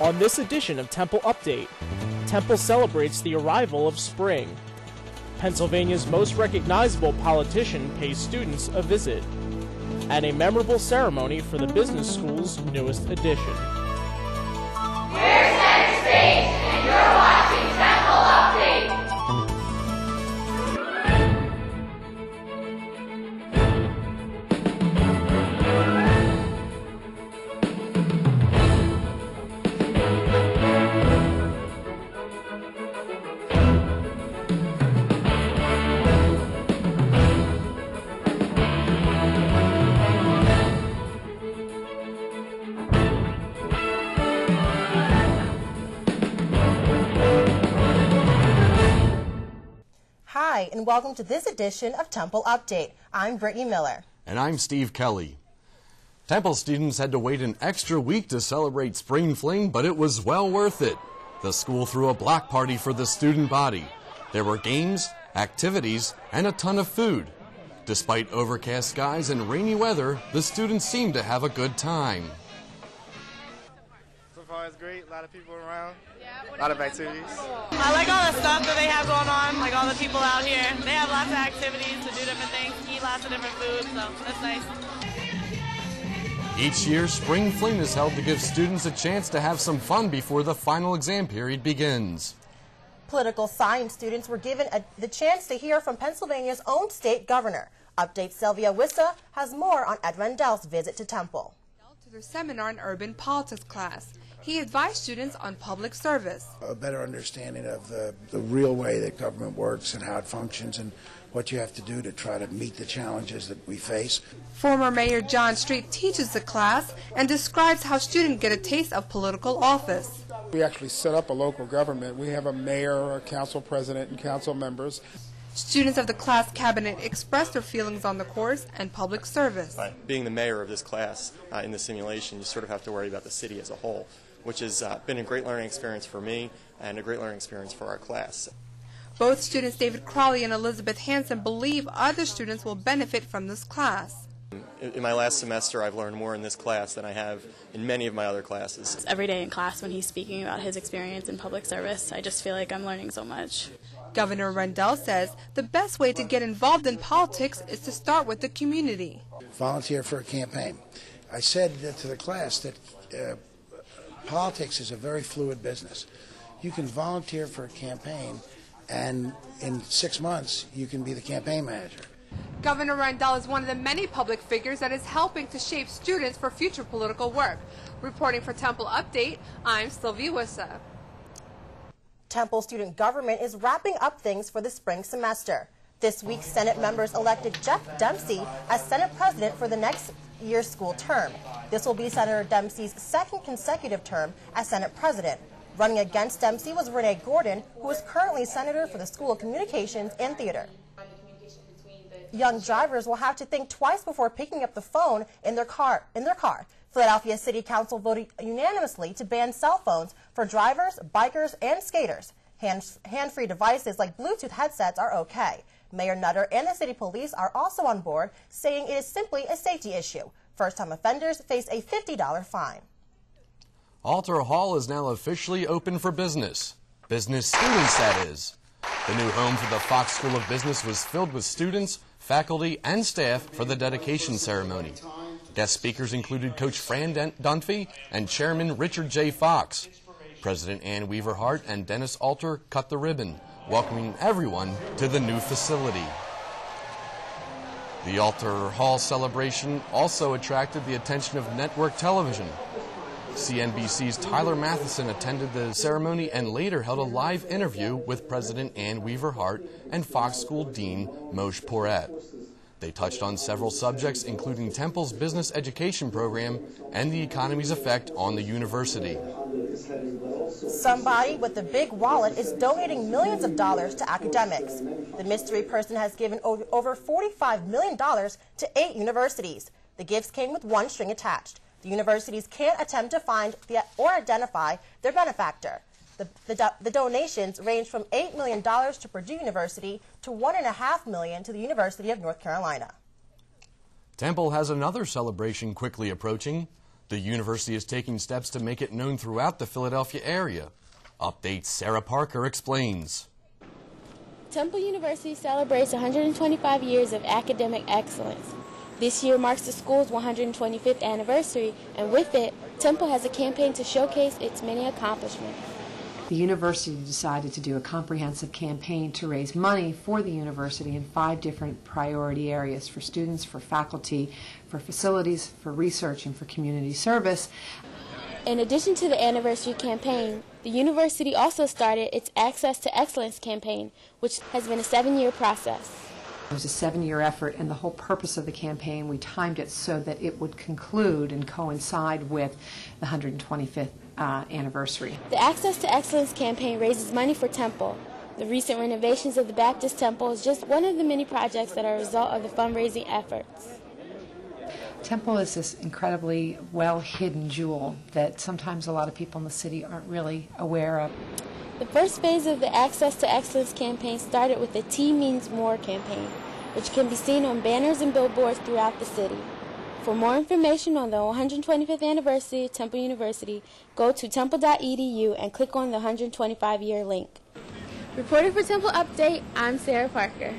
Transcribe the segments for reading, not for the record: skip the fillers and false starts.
On this edition of Temple Update, Temple celebrates the arrival of spring. Pennsylvania's most recognizable politician pays students a visit. And a memorable ceremony for the business school's newest edition. We're center stage, and you're watching Temple Update. Hi, and welcome to this edition of Temple Update. I'm Brittany Miller. And I'm Steve Kelly. Temple students had to wait an extra week to celebrate Spring Fling, but it was well worth it. The school threw a block party for the student body. There were games, activities, and a ton of food. Despite overcast skies and rainy weather, the students seemed to have a good time. So far it's great, a lot of people around, a lot of activities. I like all the stuff that they have going on, like all the people out here. They have lots of activities to do different things, eat lots of different food, so that's nice. Each year, Spring Fling is held to give students a chance to have some fun before the final exam period begins. Political science students were given the chance to hear from Pennsylvania's own state governor. Update Sylvia Wissa has more on Ed Rendell's visit to Temple. To their seminar in urban politics class, he advised students on public service. A better understanding of the real way that government works and how it functions and what you have to do to try to meet the challenges that we face. Former Mayor John Street teaches the class and describes how students get a taste of political office. We actually set up a local government. We have a mayor, a council president, and council members. Students of the class cabinet expressed their feelings on the course and public service. Being the mayor of this class in the simulation, you sort of have to worry about the city as a whole, which has been a great learning experience for me and a great learning experience for our class. Both students, David Crawley and Elizabeth Hansen, believe other students will benefit from this class. In my last semester, I've learned more in this class than I have in many of my other classes. Every day in class when he's speaking about his experience in public service, I just feel like I'm learning so much. Governor Rendell says the best way to get involved in politics is to start with the community. Volunteer for a campaign. I said to the class that politics is a very fluid business. You can volunteer for a campaign, and in 6 months, you can be the campaign manager. Governor Rendell is one of the many public figures that is helping to shape students for future political work. Reporting for Temple Update, I'm Sylvia Wissa. Temple student government is wrapping up things for the spring semester. This week, Senate members elected Jeff Dempsey as Senate President for the next year's school term. This will be Senator Dempsey's second consecutive term as Senate President. Running against Dempsey was Renee Gordon, who is currently Senator for the School of Communications and Theater. Young drivers will have to think twice before picking up the phone in their car. Philadelphia City Council voted unanimously to ban cell phones for drivers, bikers, and skaters. Hand-free devices like Bluetooth headsets are okay. Mayor Nutter and the city police are also on board, saying it is simply a safety issue. First-time offenders face a $50 fine. Alter Hall is now officially open for business. Business students, that is. The new home for the Fox School of Business was filled with students, faculty, and staff for the dedication ceremony. Guest speakers included Coach Fran Dunphy and Chairman Richard J. Fox. President Ann Weaver Hart and Dennis Alter cut the ribbon, welcoming everyone to the new facility. The Alter Hall celebration also attracted the attention of network television. CNBC's Tyler Matheson attended the ceremony and later held a live interview with President Ann Weaver Hart and Fox School Dean Moshe Poret. They touched on several subjects, including Temple's business education program and the economy's effect on the university. Somebody with a big wallet is donating millions of dollars to academics. The mystery person has given over $45 million to 8 universities. The gifts came with one string attached. The universities can't attempt to find or identify their benefactor. The donations range from $8 million to Purdue University to $1.5 million to the University of North Carolina. Temple has another celebration quickly approaching. The university is taking steps to make it known throughout the Philadelphia area. Update's Sarah Parker explains. Temple University celebrates 125 years of academic excellence. This year marks the school's 125th anniversary, and with it, Temple has a campaign to showcase its many accomplishments. The university decided to do a comprehensive campaign to raise money for the university in 5 different priority areas: for students, for faculty, for facilities, for research, and for community service. In addition to the anniversary campaign, the university also started its Access to Excellence campaign, which has been a 7-year process. It was a 7-year effort, and the whole purpose of the campaign, we timed it so that it would conclude and coincide with the 125th anniversary. The Access to Excellence campaign raises money for Temple. The recent renovations of the Baptist Temple is just one of the many projects that are a result of the fundraising efforts. Temple is this incredibly well-hidden jewel that sometimes a lot of people in the city aren't really aware of. The first phase of the Access to Excellence campaign started with the T Means More campaign, which can be seen on banners and billboards throughout the city. For more information on the 125th anniversary of Temple University, go to temple.edu and click on the 125-year link. Reporting for Temple Update, I'm Sarah Parker.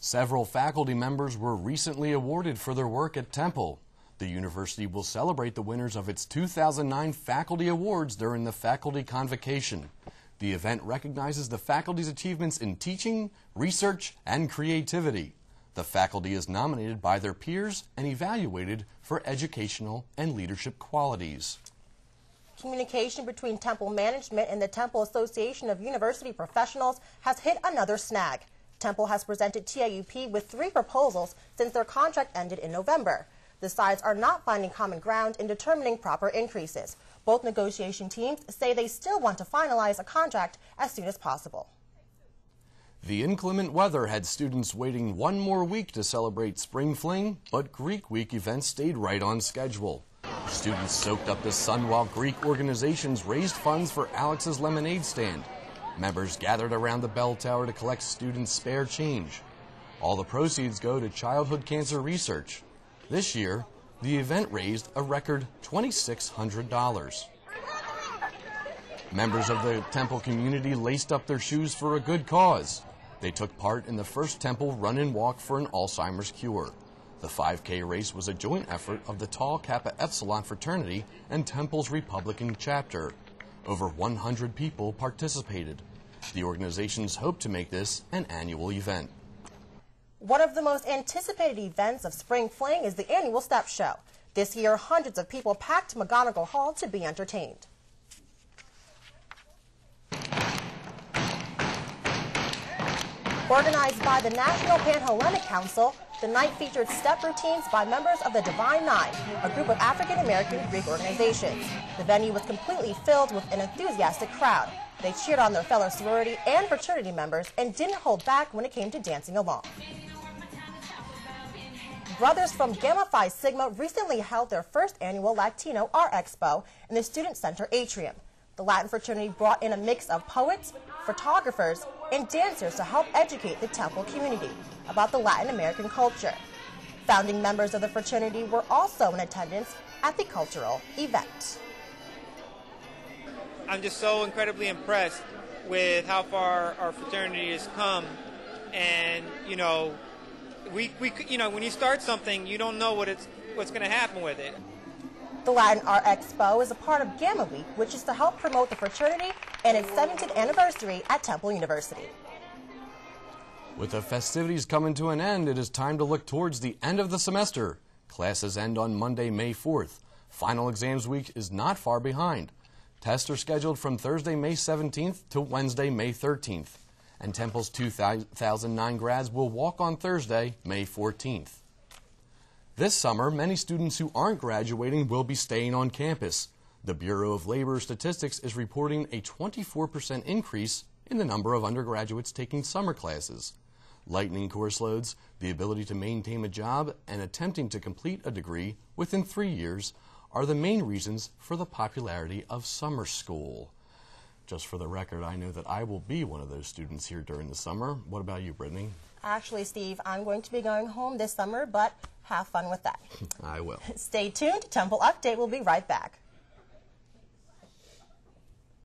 Several faculty members were recently awarded for their work at Temple. The university will celebrate the winners of its 2009 Faculty Awards during the Faculty Convocation. The event recognizes the faculty's achievements in teaching, research, and creativity. The faculty is nominated by their peers and evaluated for educational and leadership qualities. Communication between Temple management and the Temple Association of University Professionals has hit another snag. Temple has presented TAUP with 3 proposals since their contract ended in November. The sides are not finding common ground in determining proper increases. Both negotiation teams say they still want to finalize a contract as soon as possible. The inclement weather had students waiting 1 more week to celebrate Spring Fling, but Greek Week events stayed right on schedule. Students soaked up the sun while Greek organizations raised funds for Alex's lemonade stand. Members gathered around the bell tower to collect students' spare change. All the proceeds go to childhood cancer research. This year, the event raised a record $2,600. Members of the Temple community laced up their shoes for a good cause. They took part in the first Temple Run and Walk for an Alzheimer's cure. The 5K race was a joint effort of the Tau Kappa Epsilon fraternity and Temple's Republican chapter. Over 100 people participated. The organizations hope to make this an annual event. One of the most anticipated events of Spring Fling is the annual Step Show. This year, hundreds of people packed McGonigal Hall to be entertained. Organized by the National Pan-Hellenic Council, the night featured step routines by members of the Divine Nine, a group of African-American Greek organizations. The venue was completely filled with an enthusiastic crowd. They cheered on their fellow sorority and fraternity members and didn't hold back when it came to dancing along. Brothers from Gamma Phi Sigma recently held their first annual Latino Art Expo in the Student Center atrium. The Latin fraternity brought in a mix of poets, photographers, and dancers to help educate the Temple community about the Latin American culture. Founding members of the fraternity were also in attendance at the cultural event. I'm just so incredibly impressed with how far our fraternity has come, and when you start something, you don't know what's going to happen with it. The Latin Art Expo is a part of Gamma Week, which is to help promote the fraternity and its 70th anniversary at Temple University. With the festivities coming to an end, it is time to look towards the end of the semester. Classes end on Monday, May 4th. Final exams week is not far behind. Tests are scheduled from Thursday, May 17th to Wednesday, May 13th. And Temple's 2009 grads will walk on Thursday, May 14th. This summer, many students who aren't graduating will be staying on campus. The Bureau of Labor Statistics is reporting a 24% increase in the number of undergraduates taking summer classes. Lightening course loads, the ability to maintain a job, and attempting to complete a degree within 3 years are the main reasons for the popularity of summer school. Just for the record, I know that I will be one of those students here during the summer. What about you, Brittany? Actually, Steve, I'm going to be going home this summer, but have fun with that. I will. Stay tuned. Temple Update will be right back.